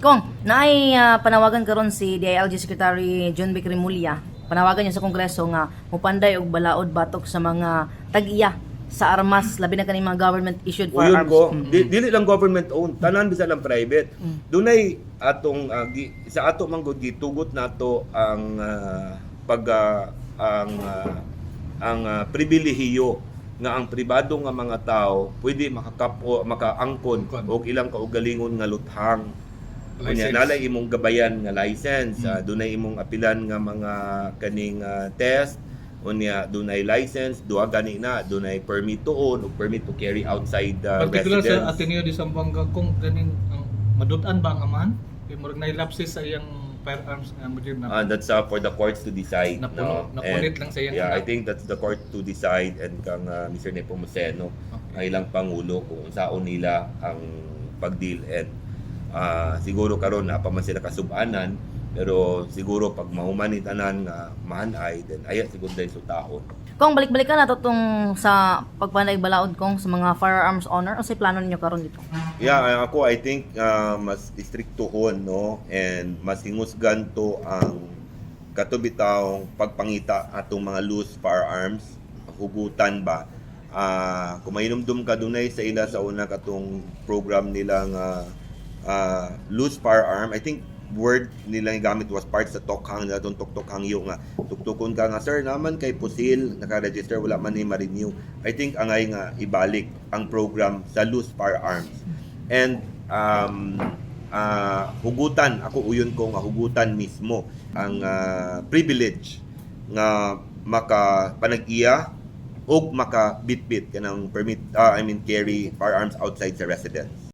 Kung naay panawagan karon si DILG Secretary John Vic Remulla, panawagan niya sa Kongreso nga mupanday og balaod batok sa mga tag-iya sa armas labi na kaning mga government issued Uyon firearms. ko, dili lang government owned, tanan bisa lang private. Dunay atong sa ato man gud gitugot nato ang pribilehiyo nga ang pribado nga mga tao pwede makaangkon og ilang kaugalingon nga luthang. Kunya nalay imong gabayan nga license, dunay imong apilan nga mga kaning test, unya dunay license, duha gani na dunay permit to own ug permit to carry outside the Particular residence. sa Ateneo de Zamboanga kung ganing madutan ba ang amahan? Kay murag nailapsis sa iyang firearms nga mo na That's for the courts to decide. napunit lang sa iyang Yeah, I anak. think that's the court to decide and kang Mr. Nepomuceno ang ilang pangulo kung saon nila ang pag-deal and siguro karon na pa man sila kasubanan pero siguro pag mahuman ni tanan nga mahanay then aya siguro dahil sutahon. Kung balik-balikan nato tong sa pagpanday balaod kong sa mga firearms owner o sa plano ninyo karon dito. Yeah, ako I think mas istriktohon no and mas hingusgan to ang katubitawong pagpangita atong mga loose firearms, hugutan ba. Kung mainumdum ka dunay sa ila sa una katong program nila nga loose firearm, I think word nilang gamit was part sa tokhang na itong tuktokhang yung nga tuktukon ka nga sir naman kay pusil naka-register wala man ni ma-renew. I think angay nga ibalik ang program sa loose firearms and hugutan ako uyon ko nga hugutan mismo ang privilege nga maka panag-iya og maka bitbit kanang permit carry firearms outside sa residence.